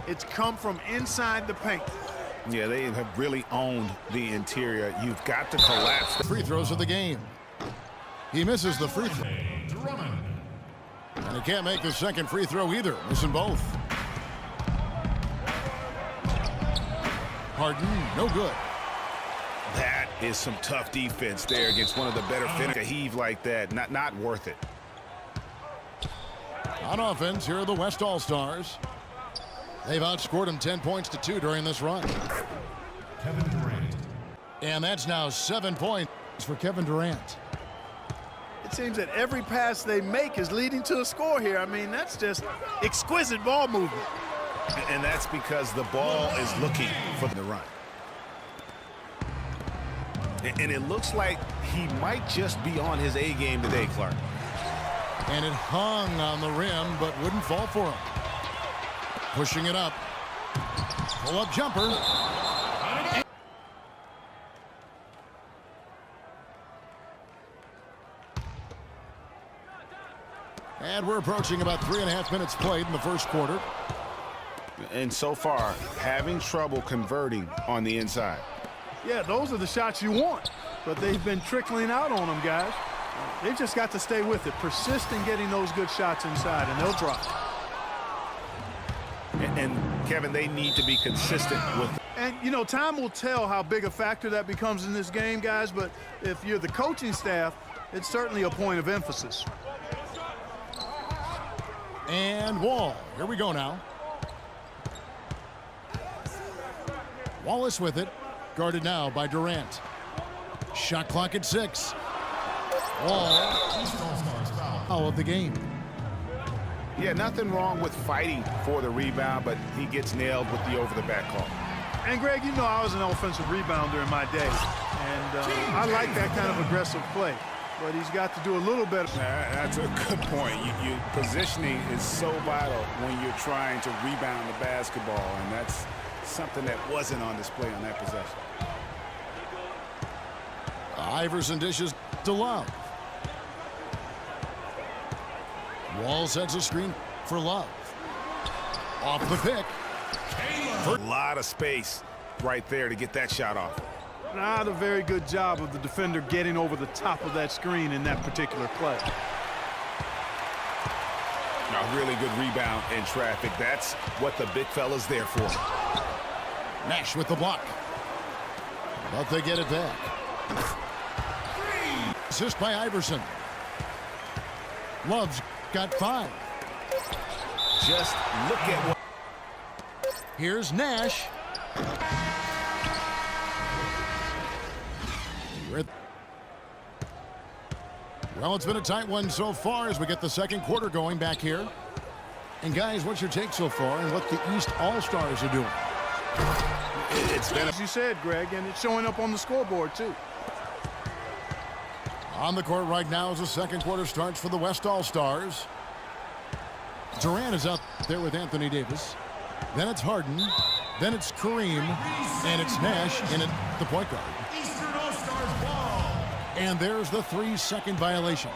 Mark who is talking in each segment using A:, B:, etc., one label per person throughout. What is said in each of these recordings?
A: It's come from inside the paint.
B: Yeah, they have really owned the interior. You've got to collapse.
C: Free throws of the game. He misses the free throw. And he can't make the second free throw either. Missing both. Harden, no good.
B: That is some tough defense there against one of the better finishers. To heave like that, not worth it.
C: On offense, here are the West All-Stars. They've outscored him 10 points to 2 during this run.
D: Kevin Durant.
C: And that's now 7 points for Kevin Durant.
A: It seems that every pass they make is leading to a score here. I mean, that's just exquisite ball movement.
B: And that's because the ball is looking for the run. And it looks like he might just be on his A game today, Clark.
C: And it hung on the rim, but wouldn't fall for him. Pushing it up. Pull-up jumper. And we're approaching about 3.5 minutes played in the first quarter.
B: And so far, having trouble converting on the inside.
A: Yeah, those are the shots you want. But they've been trickling out on them, guys. They've just got to stay with it. Persist in getting those good shots inside, and they'll drop.
B: And Kevin, they need to be consistent with it.
A: And, you know, time will tell how big a factor that becomes in this game, guys. But if you're the coaching staff, it's certainly a point of emphasis.
C: And Wall. Here we go now. Wallace with it. Guarded now by Durant. Shot clock at 6. Wall. Foul of the game.
B: Yeah, nothing wrong with fighting for the rebound, but he gets nailed with the over-the-back call.
A: And, Greg, you know I was an offensive rebounder in my day. And I like that kind of aggressive play. But he's got to do a little better.
B: That's a good point. Positioning is so vital when you're trying to rebound the basketball, and that's something that wasn't on display on that possession.
C: Iverson dishes to Love. Wall sets a screen for Love. Off the pick.
B: A lot of space right there to get that shot off.
A: Not a very good job of the defender getting over the top of that screen in that particular play.
B: A really good rebound in traffic. That's what the big fella's there for.
C: Nash with the block. But they get it back. Assist by Iverson. Love's got 5.
B: Just look at what.
C: Here's Nash. Well, it's been a tight one so far as we get the second quarter going back here. And guys, what's your take so far and what the East All-Stars are doing?
A: It's been, as you said, Greg, and it's showing up on the scoreboard, too.
C: On the court right now as the second quarter starts for the West All-Stars. Durant is out there with Anthony Davis. Then it's Harden. Then it's Kareem. And it's Nash in at the point guard.
D: Eastern All-Stars ball.
C: And there's the 3-second violation.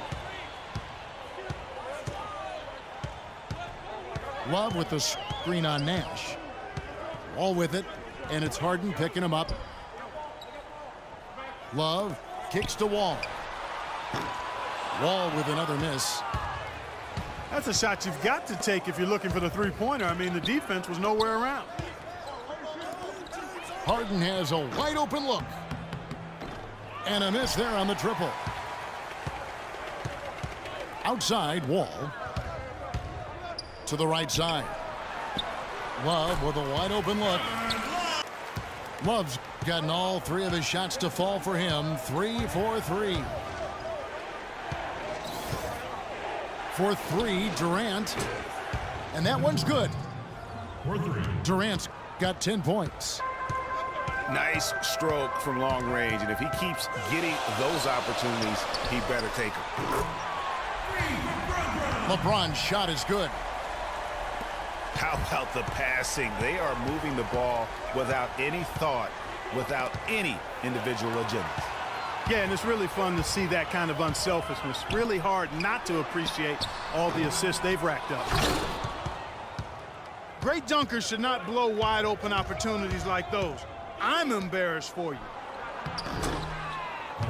C: Love with the screen on Nash. All with it. And it's Harden picking him up. Love kicks to Wall. Wall with another miss.
A: That's a shot you've got to take if you're looking for the three-pointer. I mean, the defense was nowhere around.
C: Harden has a wide open look. And a miss there on the triple. Outside, Wall. To the right side. Love with a wide open look. Love's gotten all 3 of his shots to fall for him. 3 for 3. For 3, Durant. And that one's good.
D: For 3.
C: Durant's got 10 points.
B: Nice stroke from long range, and if he keeps getting those opportunities, he better take them.
C: LeBron's shot is good.
B: How about the passing? They are moving the ball without any thought, without any individual agenda.
A: Yeah, and it's really fun to see that kind of unselfishness. Really hard not to appreciate all the assists they've racked up. Great dunkers should not blow wide open opportunities like those. I'm embarrassed for you.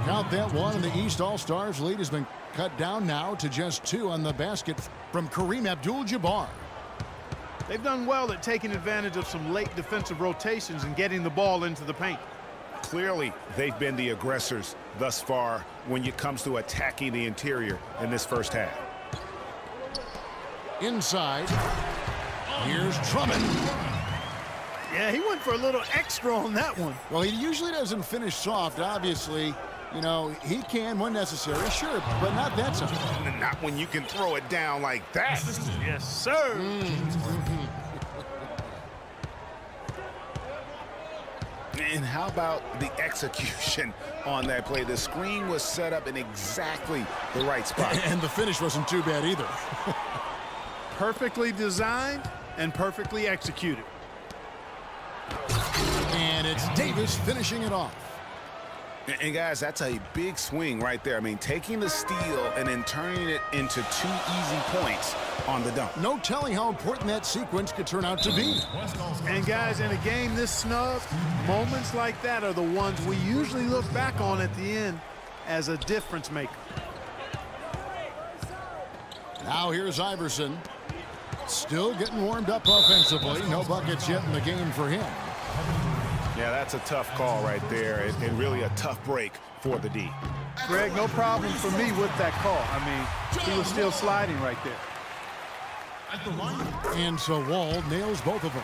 C: Count that one, and the East All-Stars lead has been cut down now to just 2 on the basket from Kareem Abdul-Jabbar.
A: They've done well at taking advantage of some late defensive rotations and getting the ball into the paint.
B: Clearly, they've been the aggressors thus far when it comes to attacking the interior in this first half.
C: Inside, here's Drummond.
A: Yeah, he went for a little extra on that one.
C: Well, he usually doesn't finish soft, obviously. You know, he can when necessary, sure, but not that time.
B: Not when you can throw it down like that.
A: Yes, sir.
B: And how about the execution on that play? The screen was set up in exactly the right spot.
C: And the finish wasn't too bad either.
A: Perfectly designed and perfectly executed.
C: And it's Davis finishing it off.
B: And guys, that's a big swing right there. I mean, taking the steal and then turning it into 2 easy points on the dunk.
C: No telling how important that sequence could turn out to be.
A: And guys, in a game this snug, moments like that are the ones we usually look back on at the end as a difference maker.
C: Now here's Iverson. Still getting warmed up offensively. No buckets yet in the game for him.
B: Yeah, that's a tough call right there, and really a tough break for the D.
A: Greg, no problem for me with that call. I mean, he was still sliding right there.
C: And so Wall nails both of them.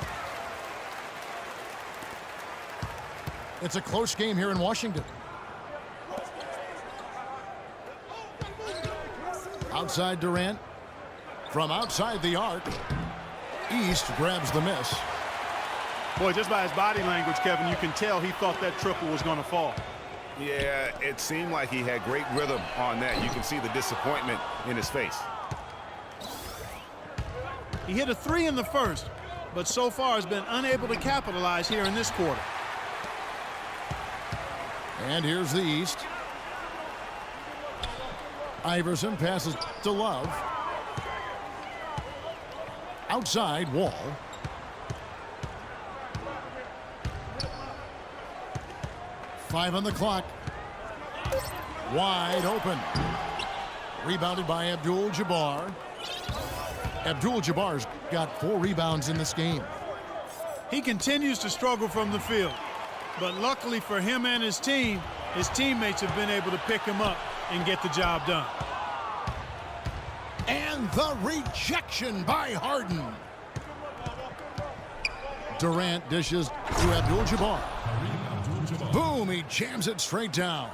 C: It's a close game here in Washington. Outside Durant. From outside the arc. East grabs the miss.
A: Boy, just by his body language, Kevin, you can tell he thought that triple was going to fall.
B: Yeah, it seemed like he had great rhythm on that. You can see the disappointment in his face.
A: He hit a 3 in the first, but so far has been unable to capitalize here in this quarter.
C: And here's the East. Iverson passes to Love. Outside, Wall. Five on the clock. Wide open. Rebounded by Abdul-Jabbar. Abdul-Jabbar's got 4 rebounds in this game.
A: He continues to struggle from the field, but luckily for him and his team, his teammates have been able to pick him up and get the job done.
C: And the rejection by Harden. Durant dishes to Abdul-Jabbar. Boom, he jams it straight down.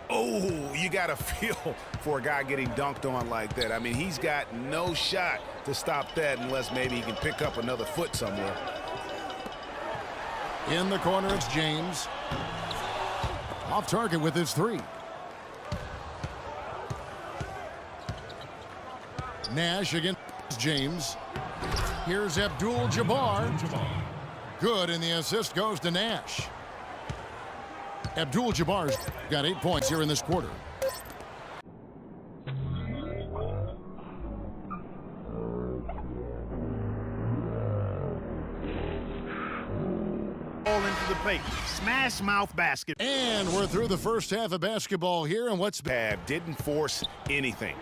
B: Oh, you got to feel for a guy getting dunked on like that. I mean, he's got no shot to stop that unless maybe he can pick up another foot somewhere.
C: In the corner, it's James. Off target with his 3. Nash against James. Here's Abdul-Jabbar. Good, and the assist goes to Nash. Abdul-Jabbar's got 8 points here in this quarter.
A: Ball into the paint. Smash mouth basket.
C: And we're through the first half of basketball here, and what's
B: Didn't force anything.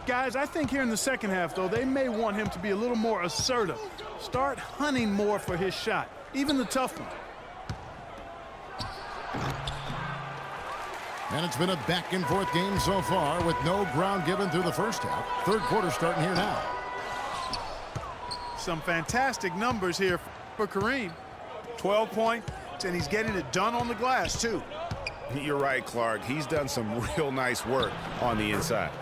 A: Guys, I think here in the second half, though, they may want him to be a little more assertive. Start hunting more for his shot, even the tough one.
C: And it's been a back-and-forth game so far with no ground given through the first half. Third quarter starting here now.
A: Some fantastic numbers here for Kareem. 12 points, and he's getting it done on the glass, too.
B: You're right, Clark. He's done some real nice work on the inside.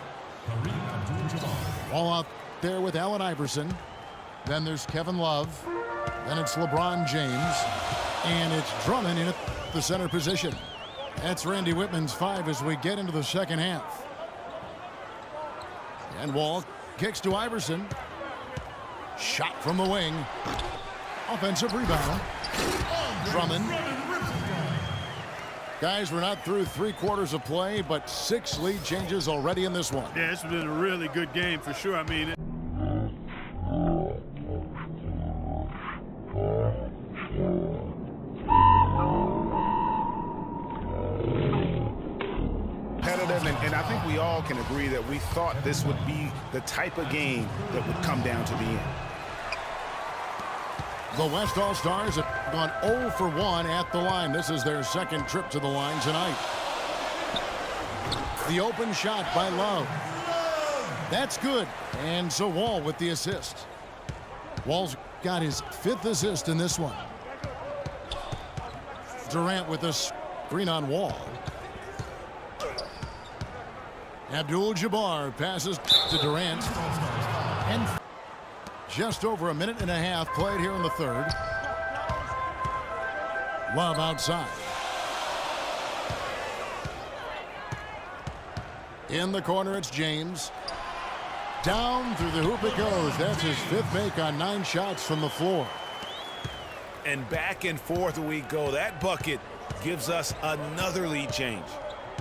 C: All out there with Allen Iverson. Then there's Kevin Love. Then it's LeBron James. And it's Drummond in at the center position. That's Randy Whitman's 5 as we get into the second half. And Wall kicks to Iverson. Shot from the wing. Offensive rebound. Drummond. Guys, we're not through 3 quarters of play, but 6 lead changes already in this one.
A: Yeah, it's been a really good game for sure. I mean,
B: competitive, and I think we all can agree that we thought this would be the type of game that would come down to the end.
C: The West All-Stars have gone 0 for 1 at the line. This is their second trip to the line tonight. The open shot by Love. That's good. And so Wall with the assist. Wall's got his 5th assist in this one. Durant with a screen on Wall. Abdul-Jabbar passes to Durant. And just over a minute and a half played here in the third. Love outside. In the corner, it's James. Down through the hoop it goes. That's his 5th make on 9 shots from the floor.
B: And back and forth we go. That bucket gives us another lead change.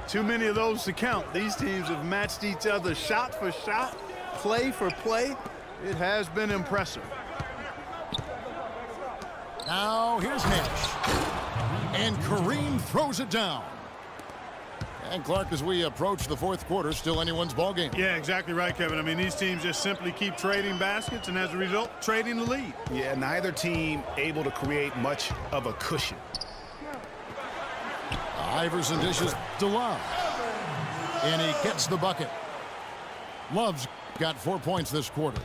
A: Too many of those to count. These teams have matched each other shot for shot, play for play. It has been impressive.
C: Now here's Nash. And Kareem throws it down. And Clark, as we approach the 4th quarter, still anyone's ball game.
A: Yeah, exactly right, Kevin. I mean, these teams just simply keep trading baskets, and as a result, trading the lead.
B: Yeah, neither team able to create much of a cushion.
C: Iverson dishes to Love. And he gets the bucket. Love's got 4 points this quarter.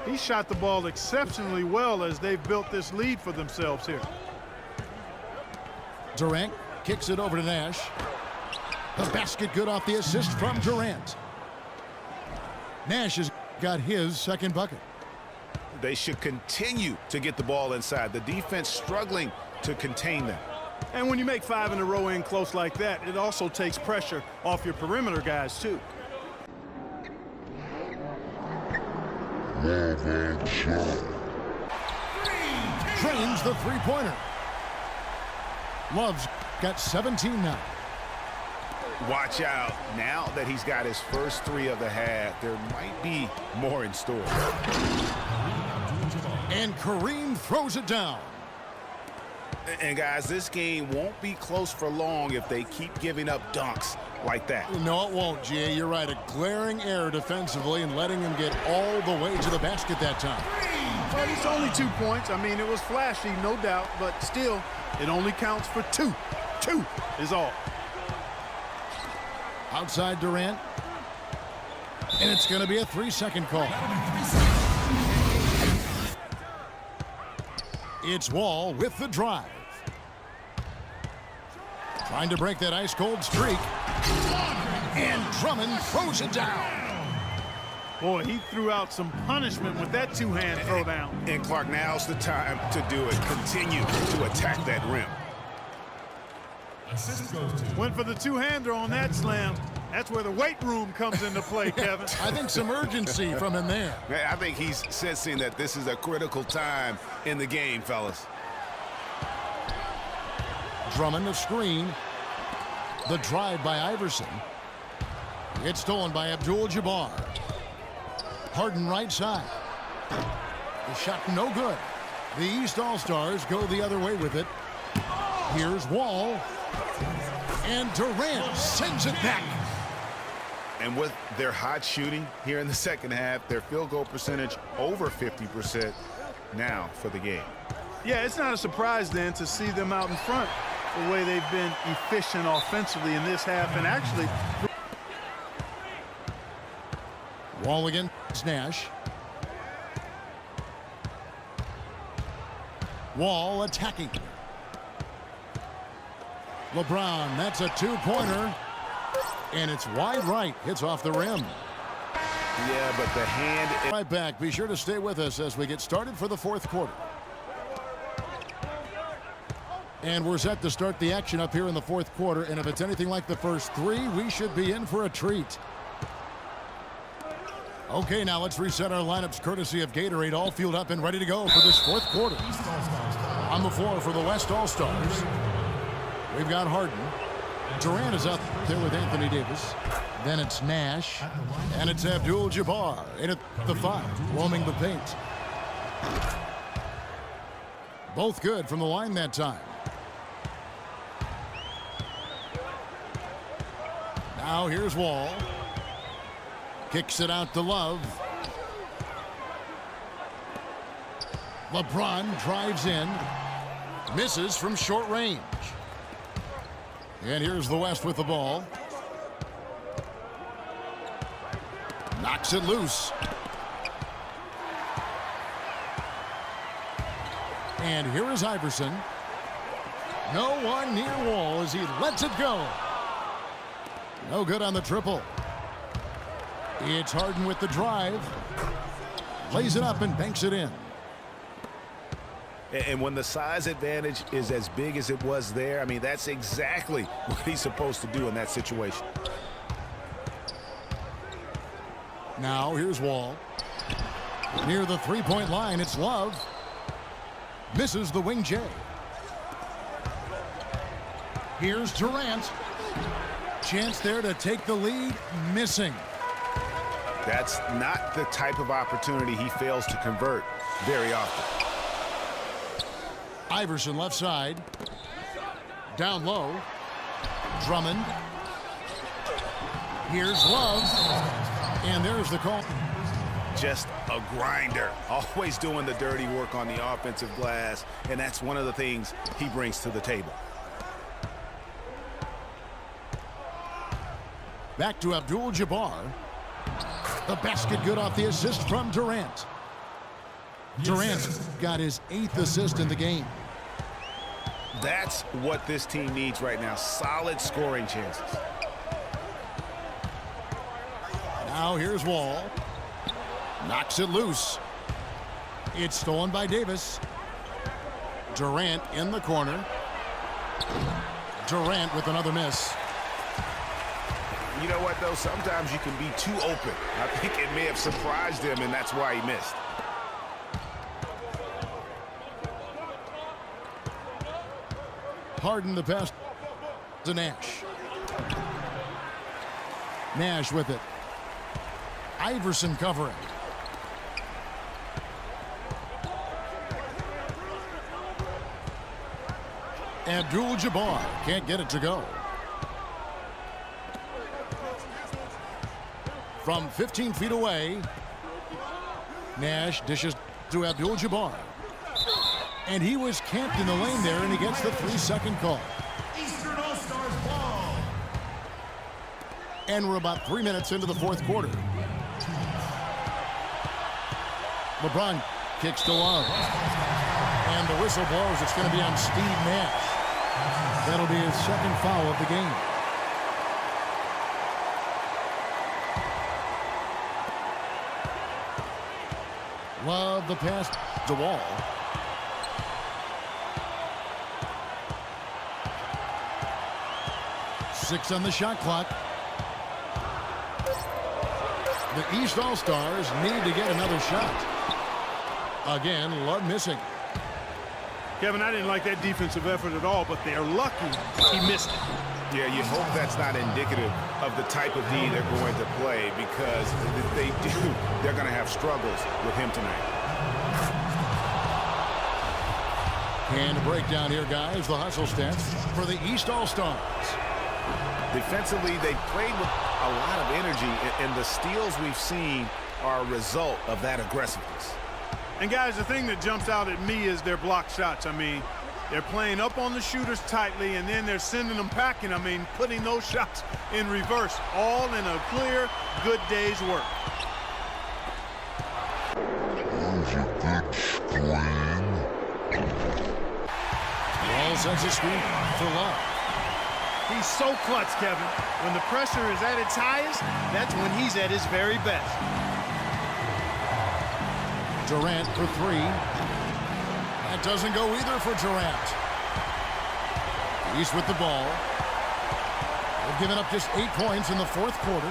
A: He shot the ball exceptionally well as they've built this lead for themselves here.
C: Durant kicks it over to Nash. The basket good off the assist from Durant. Nash has got his 2nd bucket.
B: They should continue to get the ball inside. The defense struggling to contain them.
A: And when you make 5 in a row in close like that, it also takes pressure off your perimeter guys, too.
C: Drains the 3-pointer. Love's got 17 now.
B: Watch out. Now that he's got his first 3 of the half, there might be more in store.
C: And Kareem throws it down.
B: And guys, this game won't be close for long if they keep giving up dunks like that.
C: No, it won't, G.A. You're right. A glaring error defensively and letting him get all the way to the basket that time.
A: But it's only 2 points. I mean, it was flashy, no doubt, but still, it only counts for 2. 2 is all.
C: Outside Durant. And it's going to be a 3-second call. It's Wall with the drive. Trying to break that ice-cold streak. And Drummond throws it down.
A: Boy, he threw out some punishment with that 2-hand throwdown.
B: And Clark, now's the time to do it. Continue to attack that rim.
D: Assist goes to.
A: Went for the 2-hander on that slam. That's where the weight room comes into play, Kevin.
C: I think some urgency from him there.
B: I think he's sensing that this is a critical time in the game, fellas.
C: Drummond, the screen. The drive by Iverson. It's stolen by Abdul-Jabbar. Harden right side. The shot no good. The East All-Stars go the other way with it. Here's Wall. And Durant sends it back.
B: And with their hot shooting here in the second half, their field goal percentage over 50% now for the game.
A: Yeah, it's not a surprise then to see them out in front the way they've been efficient offensively in this half and actually.
C: Wall again, Nash. Wall attacking. LeBron, that's a 2-pointer. And it's wide right. Hits off the rim.
B: Yeah, but the hand.
C: Right back. Be sure to stay with us as we get started for the 4th quarter. And we're set to start the action up here in the 4th quarter. And if it's anything like the first 3, we should be in for a treat. Okay, now let's reset our lineups courtesy of Gatorade, all fueled up and ready to go for this 4th quarter. On the floor for the West All-Stars, we've got Harden. Durant is up there with Anthony Davis. Then it's Nash. And it's Abdul-Jabbar in at the 5, roaming the paint. Both good from the line that time. Now here's Wall. Kicks it out to Love. LeBron drives in. Misses from short range. And here's the West with the ball. Knocks it loose. And here is Iverson. No one near Wall as he lets it go. No good on the triple. It's Harden with the drive. Lays it up and banks it in.
B: And when the size advantage is as big as it was there, I mean, that's exactly what he's supposed to do in that situation.
C: Now here's Wall. Near the three-point line, it's Love. Misses the wing J. Here's Durant. Chance there to take the lead. Missing.
B: That's not the type of opportunity he fails to convert very often.
C: Iverson left side. Down low. Drummond. Here's Love. And there's the call.
B: Just a grinder, always doing the dirty work on the offensive glass, and that's one of the things he brings to the table.
C: Back to Abdul-Jabbar. The basket good off the assist from Durant. Durant's got his 8th assist in the game.
B: That's what this team needs right now, solid scoring chances.
C: Now here's Wall. Knocks it loose. It's stolen by Davis. Durant in the corner. Durant with another miss.
B: You know what, though? Sometimes you can be too open. I think it may have surprised him, and that's why he missed.
C: Harden the pass to Nash. Nash with it. Iverson covering. Abdul-Jabbar can't get it to go. From 15 feet away, Nash dishes to Abdul-Jabbar. And he was camped in the lane there, and he gets the 3-second call.
D: Eastern All-Stars ball.
C: And we're about 3 minutes into the fourth quarter. LeBron kicks to Love. And the whistle blows. It's going to be on Steve Nash. That'll be his second foul of the game. Love the pass to Wall. Six on the shot clock. The East All-Stars need to get another shot. Again, Love missing.
A: Kevin, I didn't like that defensive effort at all, but they're lucky he missed it.
B: Yeah, you hope that's not indicative of the type of D they're going to play, because if they do, they're going to have struggles with him tonight.
C: And a breakdown here, guys. The hustle stats for the East All-Stars.
B: Defensively, they played with a lot of energy, and the steals we've seen are a result of that aggressiveness.
A: And, guys, the thing that jumps out at me is their block shots. I mean, they're playing up on the shooters tightly, and then they're sending them packing. I mean, putting those shots in reverse, all in a clear, good day's work.
C: Wall sends a screen for Love.
A: He's so clutch, Kevin. When the pressure is at its highest, that's when he's at his very best.
C: Durant for three. That doesn't go either for Durant. He's with the ball. They've given up just 8 points in the fourth quarter.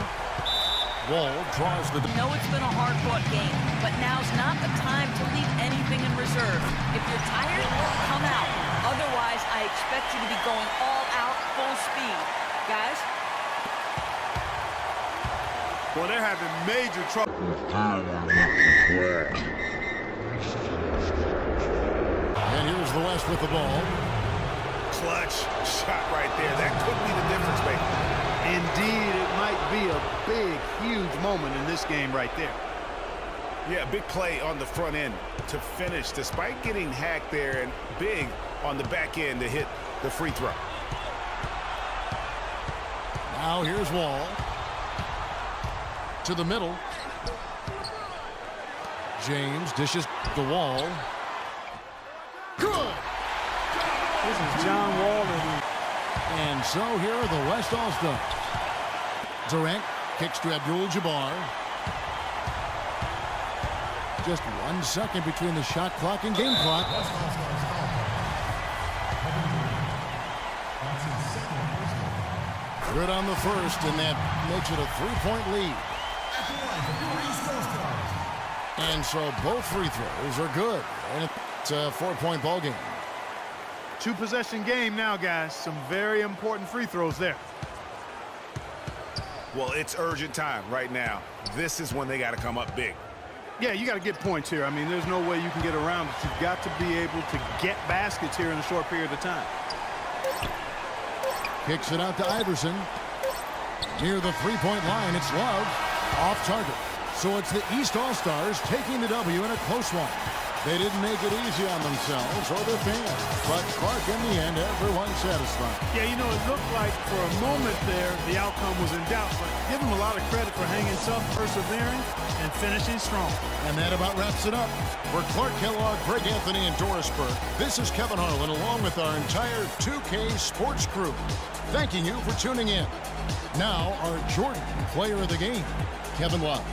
C: Wall draws the...
E: I know it's been a hard-fought game, but now's not the time to leave anything in reserve. If you're tired, come out. Otherwise, I expect you to be going all out, full speed. Guys?
A: Well, they're having major trouble.
C: And here's the West with the ball.
B: Clutch shot right there. That could be the difference maker.
A: Indeed, it moment in this game right there.
B: Yeah, big play on the front end to finish, despite getting hacked there, and big on the back end to hit the free throw.
C: Now here's Wall. To the middle. James dishes the Wall. Good!
F: This is John Wall.
C: And so here are the West All-Stars. Durant kicks to Abdul-Jabbar. Just 1 second between the shot clock and game clock. Good on the first, and that makes it a 3-point lead. And so both free throws are good. And it's a 4-point ball game.
A: 2-possession game now, guys. Some very important free throws there.
B: Well, it's urgent time right now. This is when they got to come up big.
A: Yeah, you got to get points here. I mean, there's no way you can get around it. You've got to be able to get baskets here in a short period of time.
C: Kicks it out to Iverson. Near the three-point line, it's Love. Off target. So it's the East All-Stars taking the W in a close one. They didn't make it easy on themselves or their fans. But Clark, in the end, everyone's satisfied.
A: Yeah, you know, it looked like for a moment there the outcome was in doubt, but give them a lot of credit for hanging tough, persevering, and finishing strong.
C: And that about wraps it up. For Clark Kellogg, Greg Anthony, and Doris Burke, this is Kevin Harlan along with our entire 2K Sports crew, thanking you for tuning in. Now, our Jordan player of the game, Kevin Love.